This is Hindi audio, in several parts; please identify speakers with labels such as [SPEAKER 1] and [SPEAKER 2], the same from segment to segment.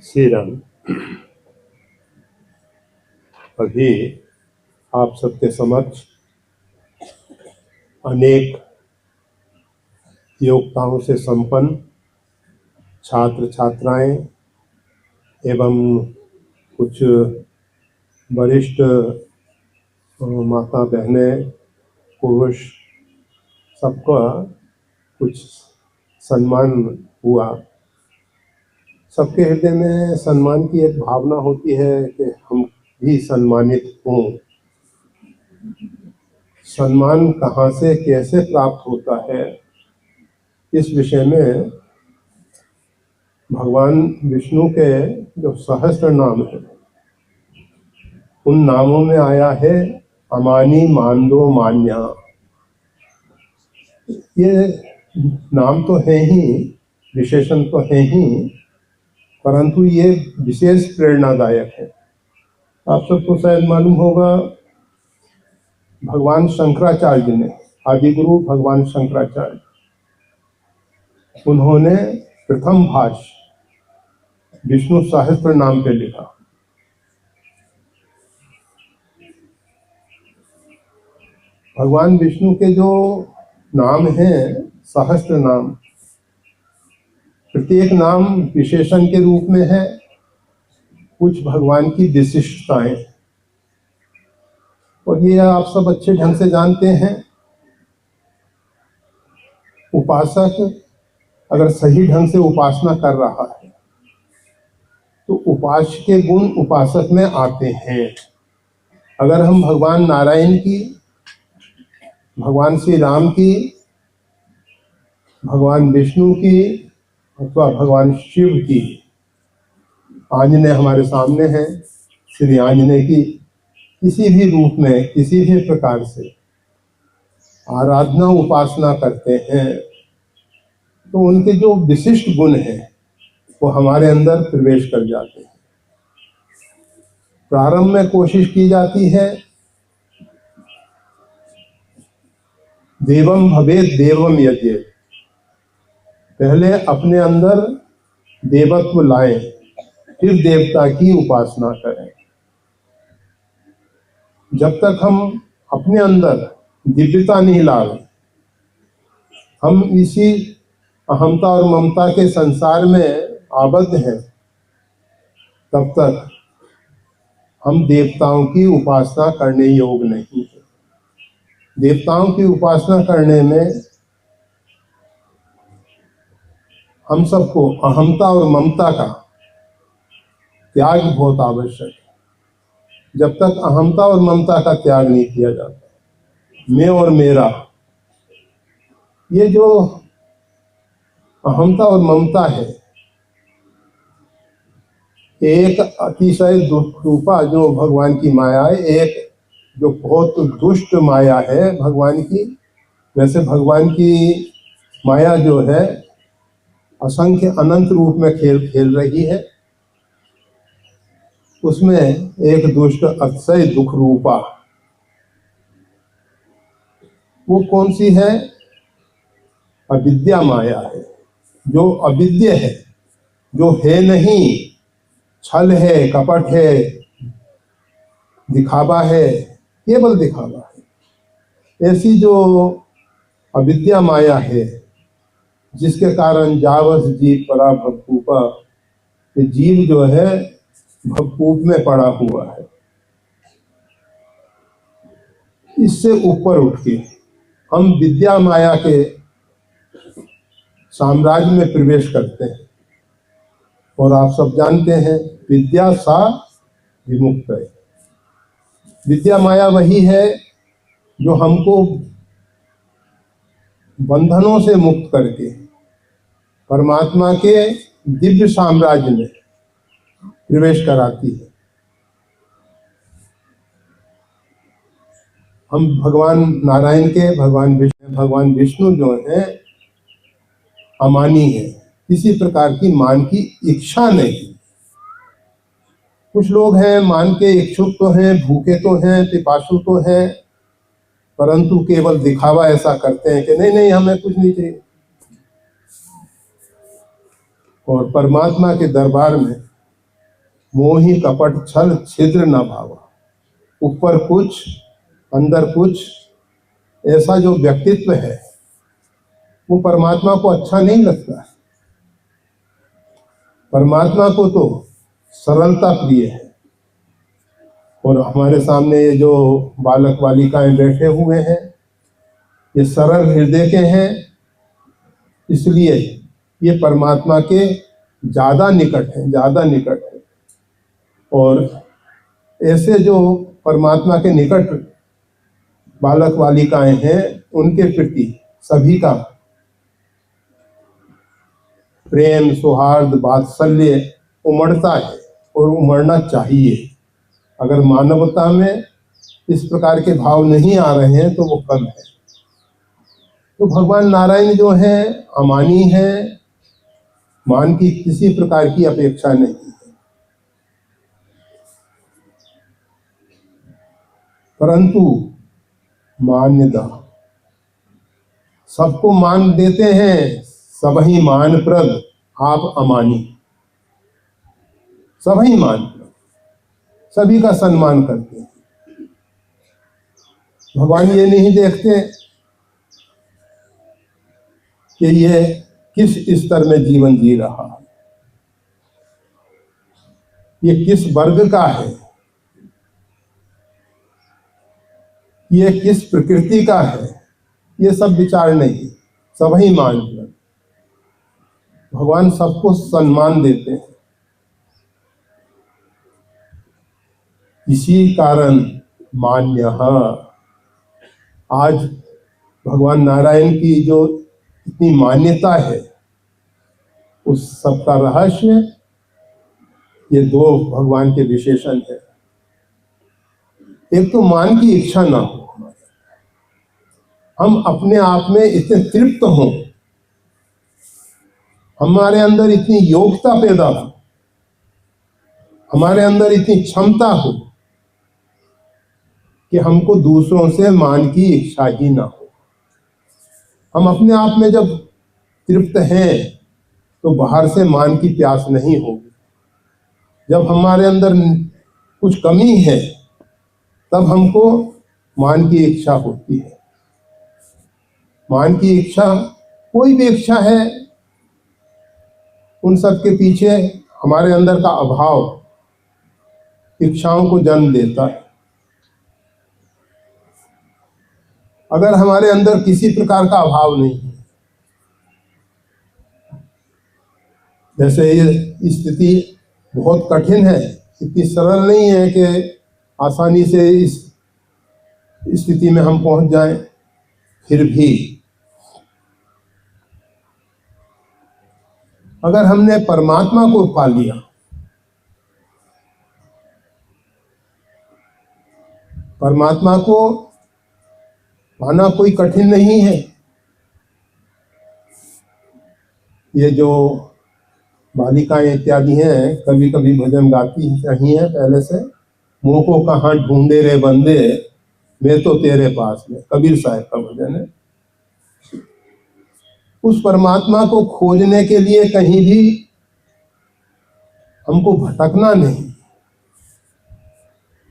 [SPEAKER 1] श्री राम। अभी आप सबके समक्ष अनेक योग्यताओं से संपन्न छात्र छात्राएं एवं कुछ वरिष्ठ माता बहनें पुरुष सबका कुछ सम्मान हुआ। सबके हृदय में सम्मान की एक भावना होती है कि हम भी सम्मानित हों। सम्मान कहाँ से कैसे प्राप्त होता है, इस विषय में भगवान विष्णु के जो सहस्त्र नाम है उन नामों में आया है अमानी मांदो मान्या। ये नाम तो है ही, विशेषण तो है ही, परंतु ये विशेष प्रेरणादायक है। आप सबको शायद मालूम होगा, भगवान शंकराचार्य ने, आदिगुरु भगवान शंकराचार्य, उन्होंने प्रथम भाष्य विष्णु सहस्त्र नाम पे लिखा। भगवान विष्णु के जो नाम हैं, सहस्त्र नाम, प्रत्येक नाम विशेषण के रूप में है, कुछ भगवान की विशिष्टताएं, और ये आप सब अच्छे ढंग से जानते हैं। उपासक अगर सही ढंग से उपासना कर रहा है तो उपास्य के गुण उपासक में आते हैं। अगर हम भगवान नारायण की, भगवान श्री राम की, भगवान विष्णु की अथवा भगवान शिव की, आंजनेय हमारे सामने है, श्री आंजनेय की किसी भी रूप में किसी भी प्रकार से आराधना उपासना करते हैं तो उनके जो विशिष्ट गुण हैं वो हमारे अंदर प्रवेश कर जाते हैं। प्रारंभ में कोशिश की जाती है देवम भवेत् देवम यज्ञ, पहले अपने अंदर देवत्व लाएं, फिर देवता की उपासना करें। जब तक हम अपने अंदर दिव्यता नहीं लाए, हम इसी अहमता और ममता के संसार में आबद्ध हैं, तब तक हम देवताओं की उपासना करने योग्य नहीं है। देवताओं की उपासना करने में हम सबको अहमता और ममता का त्याग बहुत आवश्यक है। जब तक अहमता और ममता का त्याग नहीं किया जाता, मैं और मेरा, ये जो अहमता और ममता है, एक अतिशय दुष्टरूपा जो भगवान की माया है, एक जो बहुत दुष्ट माया है भगवान की। वैसे भगवान की माया जो है असंख्य अनंत रूप में खेल रही है, उसमें एक दुष्ट अतिशय दुख रूपा, वो कौन सी है? अविद्या माया है, जो अविद्य है, जो है नहीं, छल है, कपट है, दिखावा है, केवल दिखावा है। ऐसी जो अविद्या माया है, जिसके कारण जावस जीव परा भवकूपा, ये जीव जो है भवकूप में पड़ा हुआ है। इससे ऊपर उठ के हम विद्या माया के साम्राज्य में प्रवेश करते हैं, और आप सब जानते हैं विद्या सा विमुक्त है। विद्या माया वही है जो हमको बंधनों से मुक्त करके परमात्मा के दिव्य साम्राज्य में प्रवेश कराती है। हम भगवान नारायण के, भगवान विष्णु जो है अमानी है, किसी प्रकार की मान की इच्छा नहीं। कुछ लोग हैं मान के इच्छुक तो हैं, भूखे तो हैं, पिपासु तो हैं, परंतु केवल दिखावा ऐसा करते हैं कि नहीं नहीं हमें कुछ नहीं चाहिए। और परमात्मा के दरबार में मोहि कपट छल छिद्र न भावा। ऊपर कुछ अंदर कुछ, ऐसा जो व्यक्तित्व है वो परमात्मा को अच्छा नहीं लगता है। परमात्मा को तो सरलता प्रिय है। और हमारे सामने ये जो बालक बालिकाएं बैठे हुए हैं, ये सरल हृदय के हैं, इसलिए ये परमात्मा के ज्यादा निकट है, ज्यादा निकट है। और ऐसे जो परमात्मा के निकट बालक बालिकाएं हैं, उनके प्रति सभी का प्रेम, सौहार्द, वात्सल्य उमड़ता है और उमड़ना चाहिए। अगर मानवता में इस प्रकार के भाव नहीं आ रहे हैं तो वो कम है। तो भगवान नारायण जो है अमानी है, मान की किसी प्रकार की अपेक्षा नहीं है, परंतु मान्यता सबको मान देते हैं। सबही मान प्रद आप अमानी, सबही मान प्रद, सभी का सम्मान करते हैं। भगवान ये नहीं देखते कि ये किस स्तर में जीवन जी रहा है, ये किस वर्ग का है, ये किस प्रकृति का है, ये सब विचार नहीं। सबही मान प्रद, भगवान सबको सम्मान देते हैं। इसी कारण मान्य आज भगवान नारायण की जो इतनी मान्यता है, उस सब का रहस्य ये दो भगवान के विशेषण है। एक तो मान की इच्छा ना हो, हम अपने आप में इतने तृप्त हों, हमारे अंदर इतनी योग्यता पैदा हो, हमारे अंदर इतनी क्षमता हो कि हमको दूसरों से मान की इच्छा ही ना हो। हम अपने आप में जब तृप्त हैं तो बाहर से मान की प्यास नहीं होगी। जब हमारे अंदर कुछ कमी है तब हमको मान की इच्छा होती है। मान की इच्छा, कोई भी इच्छा है, उन सब के पीछे हमारे अंदर का अभाव इच्छाओं को जन्म देता है। अगर हमारे अंदर किसी प्रकार का अभाव नहीं है, जैसे ये स्थिति बहुत कठिन है, इतनी सरल नहीं है कि आसानी से इस स्थिति में हम पहुंच जाएं, फिर भी अगर हमने परमात्मा को पा लिया, परमात्मा को पाना कोई कठिन नहीं है। ये जो बालिकाएं इत्यादि हैं, कभी कभी भजन गाती रही हैं पहले से, मुँह को कहाँ ढूंढे रे बंदे, मैं तो तेरे पास में, कबीर साहब का भजन है। उस परमात्मा को खोजने के लिए कहीं भी हमको भटकना नहीं।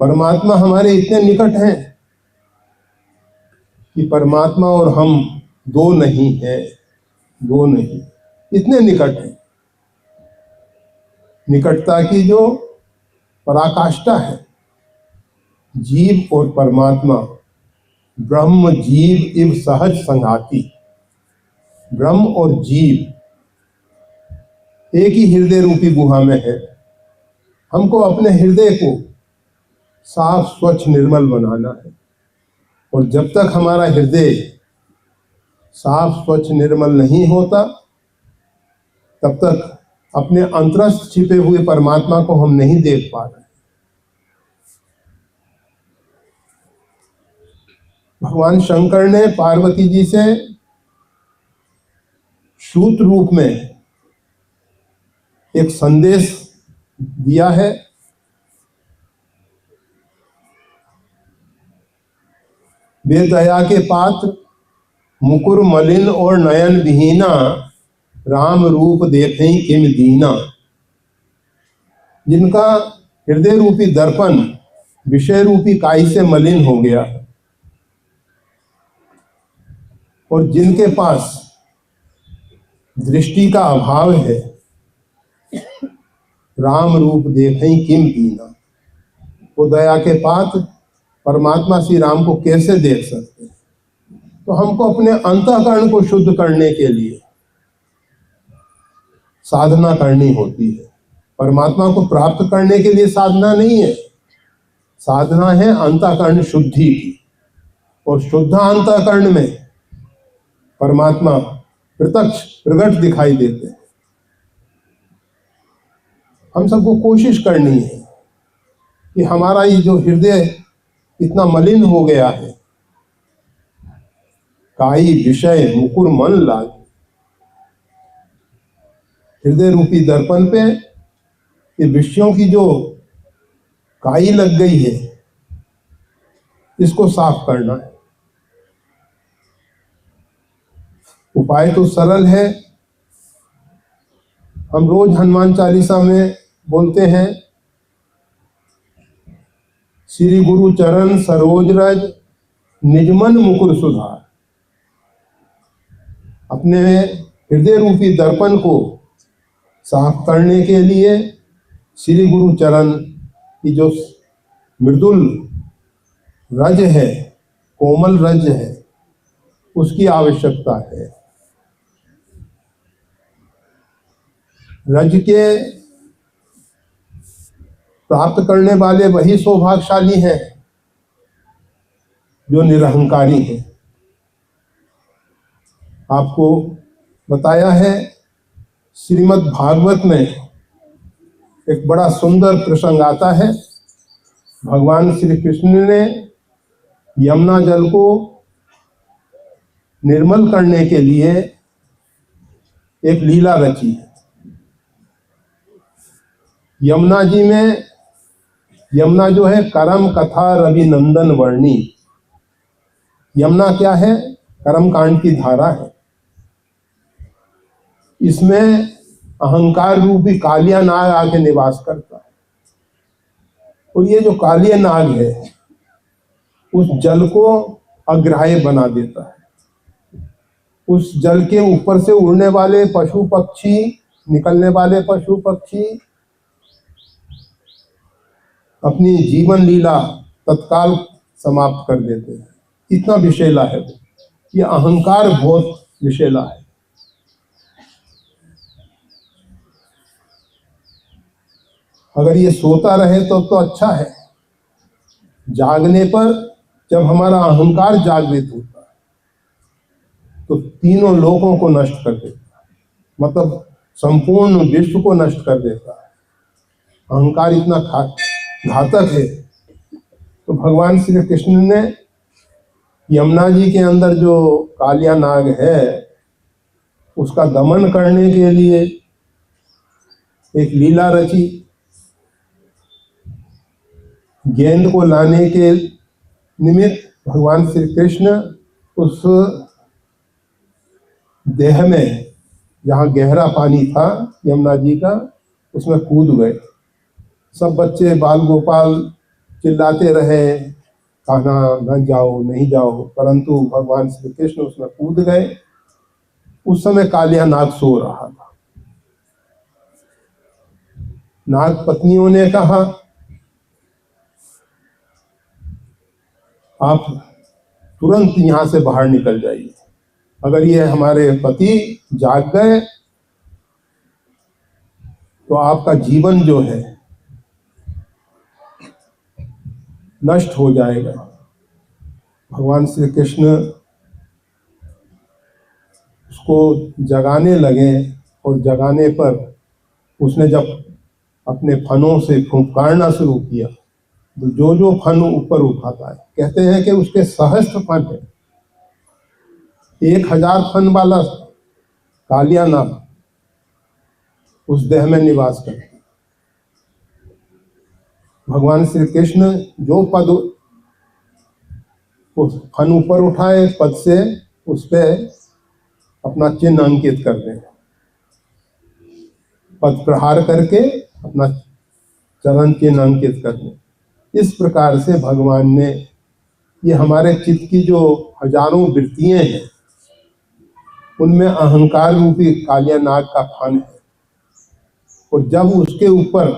[SPEAKER 1] परमात्मा हमारे इतने निकट हैं कि परमात्मा और हम दो नहीं है, दो नहीं, इतने निकट हैं। निकटता की जो पराकाष्ठा है, जीव और परमात्मा ब्रह्म जीव इव सहज संघाती। ब्रह्म और जीव एक ही हृदय रूपी गुहा में है। हमको अपने हृदय को साफ स्वच्छ निर्मल बनाना है, और जब तक हमारा हृदय साफ स्वच्छ निर्मल नहीं होता तब तक अपने अंतरस्थ छिपे हुए परमात्मा को हम नहीं देख पा रहे। भगवान शंकर ने पार्वती जी से सूत्र रूप में एक संदेश दिया है। वे दया के पात्र, मुकुर मलिन और नयन विहीना, राम रूप देखें किम दीना। जिनका हृदय रूपी दर्पण विषय रूपी काई से मलिन हो गया और जिनके पास दृष्टि का अभाव है, राम रूप देखें किम कीना, वो दया के पात्र परमात्मा श्री राम को कैसे देख सकते हैं। तो हमको अपने अंतःकरण को शुद्ध करने के लिए साधना करनी होती है। परमात्मा को प्राप्त करने के लिए साधना नहीं है, साधना है अंतःकरण शुद्धि की। और शुद्ध अंतःकरण में परमात्मा प्रत्यक्ष प्रकट दिखाई देते हैं। हम सबको कोशिश करनी है कि हमारा ये जो हृदय इतना मलिन हो गया है, काई विषय मुकुर मन लाग, हृदय रूपी दर्पण पे ये विषयों की जो काई लग गई है, इसको साफ करना है। उपाय तो सरल है। हम रोज हनुमान चालीसा में बोलते हैं, श्री गुरु चरण सरोज रज निजमन मुकुर सुधार। अपने हृदय रूपी दर्पण को साफ करने के लिए श्री गुरु चरण की जो मृदुल रज है, कोमल रज है, उसकी आवश्यकता है। रज के प्राप्त करने वाले वही सौभाग्यशाली हैं जो निरहंकारी हैं। आपको बताया है, श्रीमद् भागवत में एक बड़ा सुंदर प्रसंग आता है। भगवान श्री कृष्ण ने यमुना जल को निर्मल करने के लिए एक लीला रची है। यमुना जी में, यमुना जो है करम कथा रवि नंदन वर्णी। यमुना क्या है? कर्म कांड की धारा है। इसमें अहंकार रूपी कालिया नाग आके निवास करता है और ये जो कालिया नाग है उस जल को अग्राह्य बना देता है। उस जल के ऊपर से उड़ने वाले पशु पक्षी, निकलने वाले पशु पक्षी अपनी जीवन लीला तत्काल समाप्त कर देते हैं। इतना विषैला है वो। ये अहंकार बहुत विषैला है। अगर ये सोता रहे तो अच्छा है। जागने पर जब हमारा अहंकार जागृत होता है तो तीनों लोकों को नष्ट कर देता है, मतलब संपूर्ण विश्व को नष्ट कर देता है। अहंकार इतना घातक है। तो भगवान श्री कृष्ण ने यमुना जी के अंदर जो कालिया नाग है उसका दमन करने के लिए एक लीला रची। गेंद को लाने के निमित्त भगवान श्री कृष्ण उस देह में, जहाँ गहरा पानी था यमुना जी का, उसमें कूद गए। सब बच्चे बाल गोपाल चिल्लाते रहे, कहना न जाओ नहीं जाओ, परंतु भगवान श्री कृष्ण उसमें कूद गए। उस समय कालिया नाग सो रहा था। नाग पत्नियों ने कहा, आप तुरंत यहां से बाहर निकल जाइए। अगर ये हमारे पति जाग गए तो आपका जीवन जो है नष्ट हो जाएगा। भगवान श्री कृष्ण उसको जगाने लगे और जगाने पर उसने जब अपने फनों से फुंकारना शुरू किया तो जो फन ऊपर उठाता है, कहते हैं कि उसके सहस्त्र फन है। 1000 फन वाला कालिया नाग उस देह में निवास करता है। भगवान श्री कृष्ण जो पद उस फन ऊपर उठाए, पद से उस पे अपना चिन्ह अंकित कर दें। पद प्रहार करके अपना चरण चिन्ह अंकित करने। इस प्रकार से भगवान ने ये हमारे चित्त की जो हजारों वृत्तियां हैं उनमें अहंकार रूपी कालिया नाग का फन है, और जब उसके ऊपर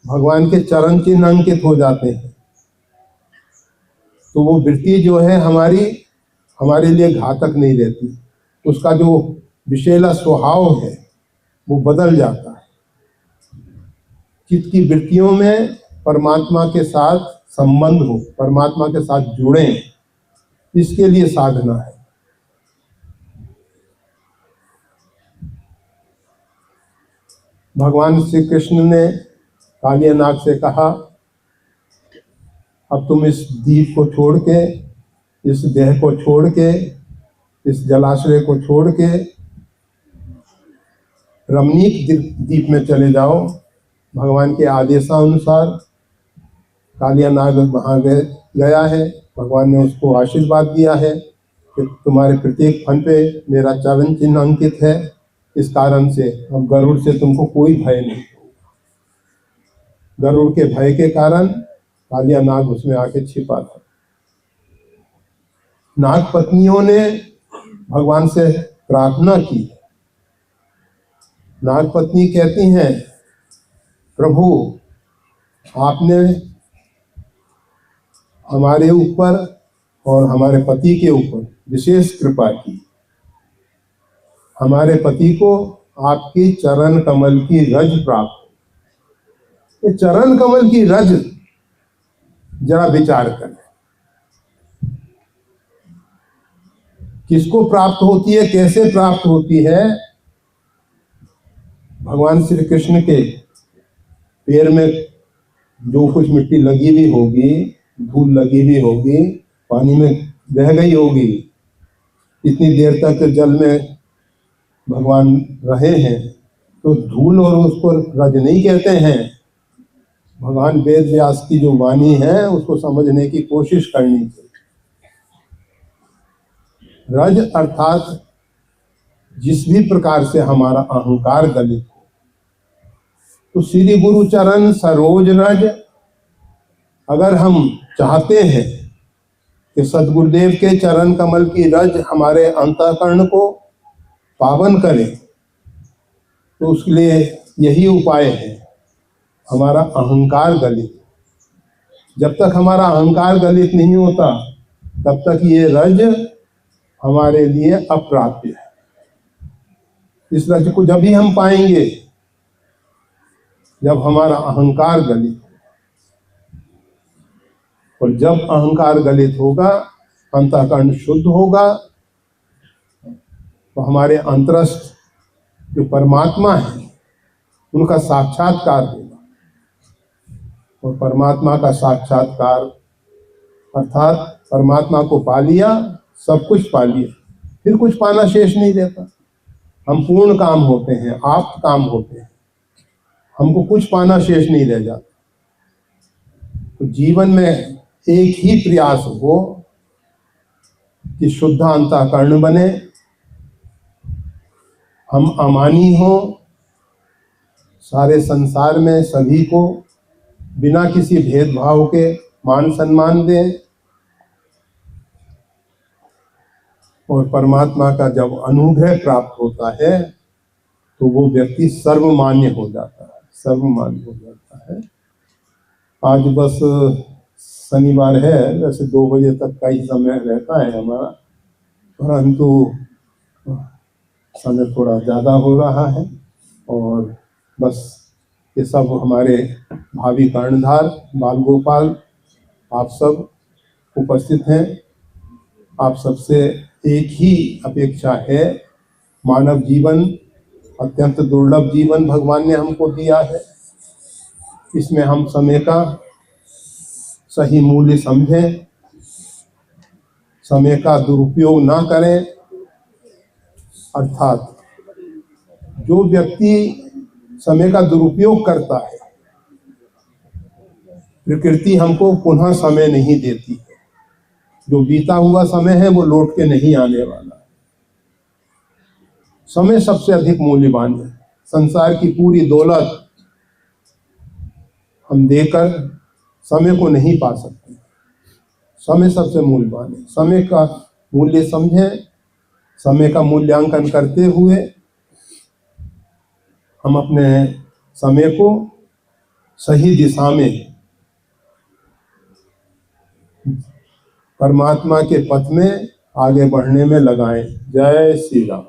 [SPEAKER 1] भगवान के चरण चिन्ह अंकित हो जाते हैं तो वो वृत्ति जो है हमारे लिए घातक नहीं रहती। उसका जो विषैला स्वभाव है वो बदल जाता है। चित्त की वृत्तियों में परमात्मा के साथ संबंध हो, परमात्मा के साथ जुड़े, इसके लिए साधना है। भगवान श्री कृष्ण ने कालिया नाग से कहा, अब तुम इस द्वीप को छोड़ के, इस देह को छोड़ के, इस जलाशय को छोड़ के रमणीक द्वीप में चले जाओ। भगवान के आदेशानुसार कालिया नाग वहाँ गया है। भगवान ने उसको आशीर्वाद दिया है कि तुम्हारे प्रत्येक फन पे मेरा चरण चिन्ह अंकित है, इस कारण से अब गरुड़ से तुमको कोई भय नहीं। गरुड़ के भय के कारण कालिया नाग उसमें आके छिपा था। नाग पत्नियों ने भगवान से प्रार्थना की। नाग पत्नी कहती हैं, प्रभु आपने हमारे ऊपर और हमारे पति के ऊपर विशेष कृपा की। हमारे पति को आपकी चरण कमल की रज प्राप्त। ये चरण कमल की रज जरा विचार करें, किसको प्राप्त होती है, कैसे प्राप्त होती है। भगवान श्री कृष्ण के पैर में जो कुछ मिट्टी लगी हुई होगी, धूल लगी हुई होगी, पानी में बह गई होगी, इतनी देर तक जल में भगवान रहे हैं तो धूल और उसको रज नहीं कहते हैं। भगवान वेद व्यास की जो वाणी है उसको समझने की कोशिश करनी चाहिए। रज अर्थात जिस भी प्रकार से हमारा अहंकार गलित हो, तो श्री गुरु चरण सरोज रज, अगर हम चाहते हैं कि सदगुरुदेव के चरण कमल की रज हमारे अंतःकरण को पावन करे, तो उसके लिए यही उपाय है, हमारा अहंकार गलित। जब तक हमारा अहंकार गलित नहीं होता तब तक ये रज हमारे लिए अप्राप्य है। इस रज को जब भी हम पाएंगे जब हमारा अहंकार गलित, और जब अहंकार गलित होगा, अंतःकरण शुद्ध होगा, तो हमारे अंतरस्थ जो परमात्मा है उनका साक्षात्कार होगा। और परमात्मा का साक्षात्कार अर्थात परमात्मा को पा लिया, सब कुछ पा लिया, फिर कुछ पाना शेष नहीं रहता। हम पूर्ण काम होते हैं, आप्त काम होते हैं, हमको कुछ पाना शेष नहीं रह जाता। तो जीवन में एक ही प्रयास हो कि शुद्ध अंतःकरण बने, हम अमानी हो, सारे संसार में सभी को बिना किसी भेदभाव के मान सम्मान दें, और परमात्मा का जब अनुग्रह प्राप्त होता है तो वो व्यक्ति सर्वमान्य हो जाता है, सर्वमान्य हो जाता है। आज बस शनिवार है, वैसे 2 बजे तक का ही समय रहता है हमारा, परंतु समय थोड़ा ज़्यादा हो रहा है। और बस ये सब हमारे भावी कर्णधार बाल गोपाल आप सब उपस्थित हैं। आप सबसे एक ही अपेक्षा है, मानव जीवन अत्यंत दुर्लभ जीवन भगवान ने हमको दिया है, इसमें हम समय का सही मूल्य समझें, समय का दुरुपयोग ना करें। अर्थात जो व्यक्ति समय का दुरुपयोग करता है, प्रकृति हमको पुनः समय नहीं देती। जो बीता हुआ समय है वो लौट के नहीं आने वाला। समय सबसे अधिक मूल्यवान है। संसार की पूरी दौलत हम देकर समय को नहीं पा सकते। समय सबसे मूल्यवान है। समय का मूल्य समझें, समय का मूल्यांकन करते हुए हम अपने समय को सही दिशा में परमात्मा के पथ में आगे बढ़ने में लगाएं। जय श्री राम।